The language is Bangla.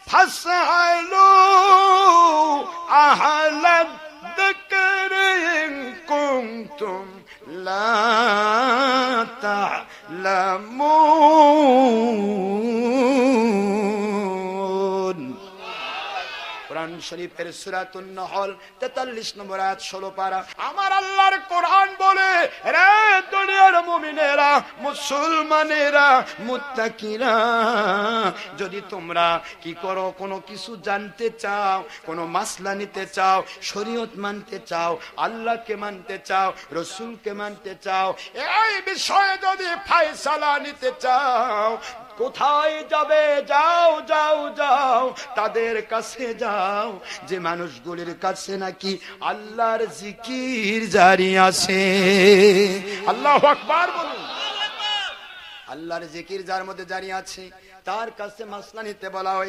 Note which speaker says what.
Speaker 1: ফাসআলু আহলাদ যিকরি ইন কুনতুম লা তা'লামুন। কোরআন শরীফের সূরাতুন নহল 43 নম্বর আয়াত 16 পারা। আমার আল্লাহর কোরআন বলে, রে দুনিয়ার মুমিনেরা, মুসলমানেরা, মুত্তাকিরা, যদি তোমরা কি করো, কোনো কিছু জানতে চাও, কোনো মাসলা নিতে চাও, শরীয়ত মানতে চাও, আল্লাহকে মানতে চাও, রাসূলকে মানতে চাও, এই বিষয়ে যদি ফয়সালা নিতে চাও, কোথায় যাবে? যাও যাও যাও, তাদের কাছে যাও যে মানুষগুলির কাছে নাকি আল্লাহর জিকির জারি আছে। আল্লাহু আকবার বলুন। আল্লাহর জিকির যার মধ্যে জারি আছে, তার কাছে মাসলা নিতে বলা হয়।